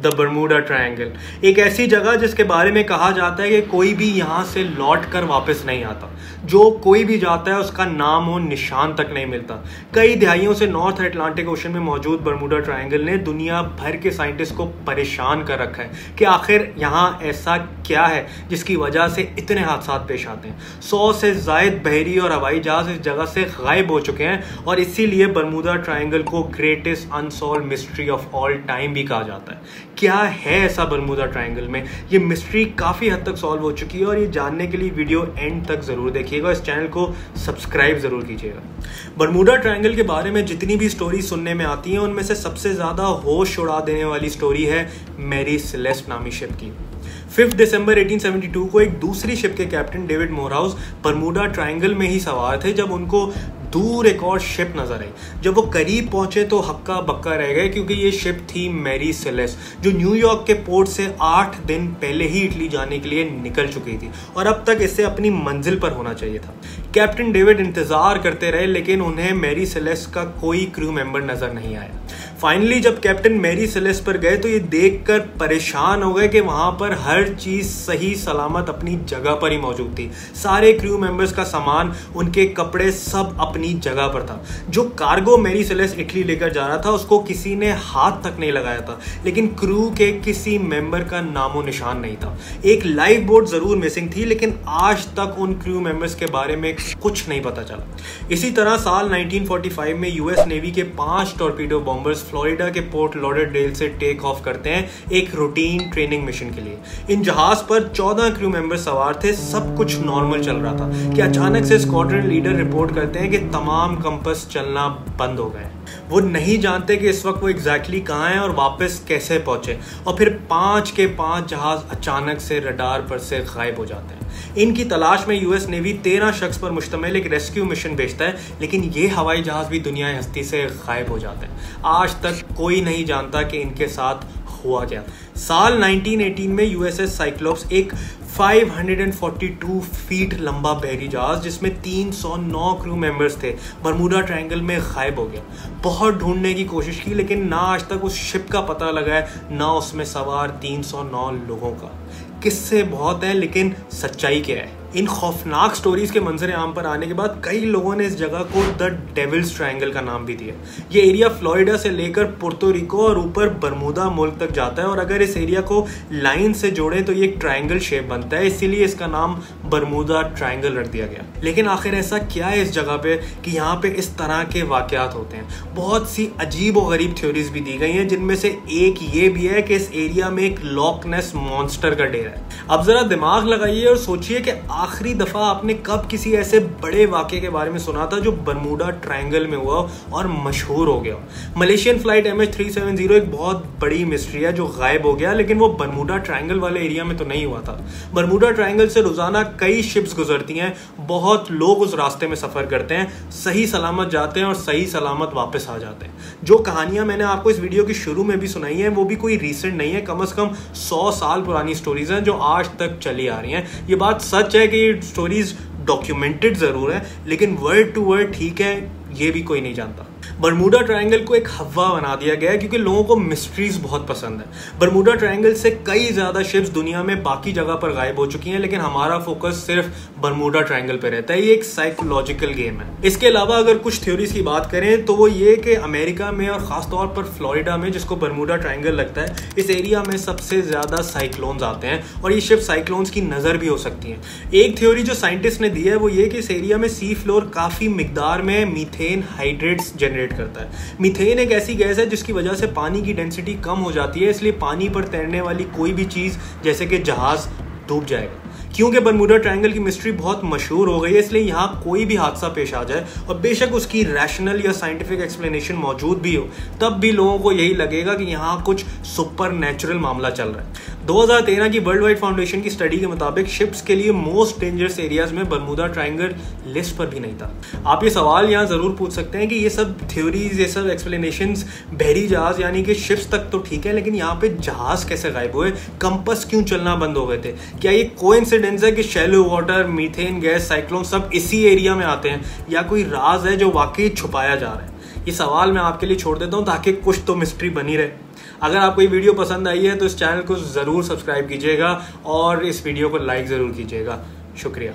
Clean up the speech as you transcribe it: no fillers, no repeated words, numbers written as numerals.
The Bermuda triangle, एक ऐसी जगह जिसके बारे में कहा जाता है कि कोई भी यहाँ से लौट कर वापस नहीं आता। जो कोई भी जाता है उसका नाम और निशान तक नहीं मिलता। कई दहाइयों से नॉर्थ अटलांटिक ओशन में मौजूद बरमूडा ट्रायंगल ने दुनिया भर के साइंटिस्ट को परेशान कर रखा है कि आखिर यहाँ ऐसा क्या है जिसकी वजह से इतने हादसा पेश आते हैं। 100 से ज़ायद बहरी और हवाई जहाज इस जगह से गायब हो चुके हैं और इसीलिए बरमूडा ट्रायंगल को greatest unsolved mystery of all time भी कहा जाता है। क्या है ऐसा बरमूडा ट्रायंगल में? ये मिस्ट्री काफ़ी हद तक सॉल्व हो चुकी है और ये जानने के लिए वीडियो एंड तक ज़रूर देखिएगा। इस चैनल को सब्सक्राइब ज़रूर कीजिएगा। बरमूडा ट्रायंगल के बारे में जितनी भी स्टोरी सुनने में आती हैं उनमें से सबसे ज़्यादा होश उड़ा देने वाली स्टोरी है मैरी सेलेस्ट नामी शिप की। 5 दिसंबर 1872 को एक दूसरी शिप के captain David Morehouse Bermuda triangle में ही सवार थे जब उनको दूर एक और शिप नजर आई। जब वो करीब पहुंचे तो हक्का बक्का रह गए क्योंकि ये शिप थी मैरी सेलेस्ट, जो न्यूयॉर्क के पोर्ट से 8 दिन पहले ही इटली जाने के लिए निकल चुकी थी और अब तक इससे अपनी मंजिल पर होना चाहिए था। कैप्टन डेविड इंतजार करते रहे लेकिन उन्हें मैरी सेलेस्ट का कोई क्रू मेंबर नजर नहीं आया। फाइनली जब कैप्टन मैरी सेलेस्ट पर गए तो ये देखकर परेशान हो गए कि वहां पर हर चीज सही सलामत अपनी जगह पर ही मौजूद थी। सारे क्रू मेंबर्स का सामान, उनके कपड़े सब अपनी जगह पर था। जो कार्गो मैरी सेलेस्ट इटली लेकर जा रहा था उसको किसी ने हाथ तक नहीं लगाया था, लेकिन क्रू के किसी मेंबर का नामो निशान नहीं था। एक लाइफ बोट जरूर मिसिंग थी लेकिन आज तक उन क्रू मेंबर्स के बारे में कुछ नहीं पता चला। इसी तरह साल 1945 में यूएस नेवी के 5 टॉर्पीडो बॉम्बर्स फ्लोरिडा के पोर्ट लॉडरडेल से टेक ऑफ करते हैं एक रूटीन ट्रेनिंग मिशन के लिए। इन जहाज पर 14 क्रू मेंबर सवार थे। सब कुछ नॉर्मल चल रहा था कि अचानक से स्क्वाड्रन लीडर रिपोर्ट करते हैं कि तमाम कंपास चलना बंद हो गए। वो नहीं जानते कि इस वक्त वो एग्जैक्टली कहाँ हैं और वापस कैसे पहुंचे। और फिर 5 के 5 जहाज अचानक से रडार पर से गायब हो जाते हैं। इनकी तलाश में यूएस नेवी 13 शख्स पर मुश्तमिल एक रेस्क्यू मिशन भेजता है, लेकिन ये हवाई जहाज भी दुनिया हस्ती से गायब हो जाते हैं। आज तक कोई नहीं जानता कि इनके साथ हुआ क्या। साल 1918 में यूएसएस साइक्लोप्स, एक 542 फीट लंबा बहरी जहाज जिसमें 309 क्रू मेंबर्स थे, बरमूडा ट्रायंगल में गायब हो गया। बहुत ढूंढने की कोशिश की लेकिन ना आज तक उस शिप का पता लगा है, ना उसमें सवार 309 लोगों का। किस्से बहुत हैं लेकिन सच्चाई क्या है? इन खौफनाक स्टोरीज के मंजर आम पर आने के बाद कई लोगों ने इस जगह को द डेविल्स ट्रायंगल का नाम भी दिया। ये एरिया फ्लोरिडा से लेकर पुर्तो रिको और ऊपर बरमूदा मुल्क तक जाता है और अगर इस एरिया को लाइन से जोड़े तो ये एक ट्रायंगल शेप बनता है, इसीलिए इसका नाम बरमूदा ट्रायंगल रख दिया गया। लेकिन आखिर ऐसा क्या है इस जगह पे कि यहाँ पे इस तरह के वाकयात होते हैं? बहुत सी अजीब और गरीब थ्योरीज भी दी गई हैं, जिनमें से एक ये भी है कि इस एरिया में एक लॉक नेस मॉन्स्टर का डेरा है। अब जरा दिमाग लगाइए और सोचिए कि आखिरी दफा आपने कब किसी ऐसे बड़े वाकये के बारे में सुना था जो बरमूडा ट्रायंगल में हुआ और मशहूर हो गया। मलेशियन फ्लाइट MH370 एक बहुत बड़ी मिस्ट्री है जो गायब हो गया, लेकिन वो बरमूडा ट्रायंगल वाले एरिया में तो नहीं हुआ था। बरमूडा ट्रायंगल से रोजाना कई शिप्स गुजरती हैं, बहुत लोग उस रास्ते में सफर करते हैं, सही सलामत जाते हैं और सही सलामत वापस आ जाते हैं। जो कहानियां मैंने आपको इस वीडियो के शुरू में भी सुनाई है वो भी कोई रीसेंट नहीं है, कम से कम 100 साल पुरानी स्टोरीज हैं जो आज तक चली आ रही हैं। ये बात सच है कि स्टोरीज डॉक्यूमेंटेड जरूर है लेकिन वर्ड टू वर्ड ठीक है ये भी कोई नहीं जानता। बरमूडा ट्रायंगल को एक हवा बना दिया गया है क्योंकि लोगों को मिस्ट्रीज बहुत पसंद है। बरमूडा ट्रायंगल से कई ज्यादा शिप्स दुनिया में बाकी जगह पर गायब हो चुकी हैं, लेकिन हमारा फोकस सिर्फ बरमूडा ट्रायंगल पे रहता है। ये एक साइकोलॉजिकल गेम है। इसके अलावा अगर कुछ थ्योरीज की बात करें तो वो ये कि अमेरिका में और खासतौर पर फ्लोरिडा में, जिसको बरमूडा ट्रायंगल लगता है, इस एरिया में सबसे ज्यादा साइक्लोन्स आते हैं और ये शिप साइक्लोन्स की नजर भी हो सकती है। एक थ्योरी जो साइंटिस्ट ने दी है वो ये कि इस एरिया में सी फ्लोर काफी मिकदार में मीथेन हाइड्रेट्स जनरेट करता है। मीथेन एक ऐसी गैस है जिसकी वजह से पानी की डेंसिटी कम हो जाती है, इसलिए पानी पर तैरने वाली कोई भी चीज जैसे कि जहाज डूब जाएगा। क्योंकि बरमूडा ट्रायंगल की मिस्ट्री बहुत मशहूर हो गई है इसलिए यहाँ कोई भी हादसा पेश आ जाए और बेशक उसकी रैशनल या साइंटिफिक एक्सप्लेनेशन मौजूद भी हो, तब भी लोगों को यही लगेगा कि यहाँ कुछ सुपर नेचुरल मामला चल रहा है। 2013 की वर्ल्ड वाइड फाउंडेशन की स्टडी के मुताबिक शिप्स के लिए मोस्ट डेंजरस एरियाज में बरमूदा ट्रायंगल लिस्ट पर भी नहीं था। आप ये सवाल यहाँ जरूर पूछ सकते हैं कि ये सब थ्योरीज, ये सब एक्सप्लेनेशंस बहरी जहाज यानी कि शिप्स तक तो ठीक है, लेकिन यहाँ पे जहाज कैसे गायब हुए, कंपास क्यों चलना बंद हो गए थे? क्या ये कोइंसिडेंस है कि shallow water, methane gas, cyclone सब इसी एरिया में आते हैं, या कोई राज है जो वाकई छुपाया जा रहा है? ये सवाल मैं आपके लिए छोड़ देता हूँ ताकि कुछ तो मिस्ट्री बनी रहे। अगर आपको ये वीडियो पसंद आई है तो इस चैनल को ज़रूर सब्सक्राइब कीजिएगा और इस वीडियो को लाइक ज़रूर कीजिएगा। शुक्रिया।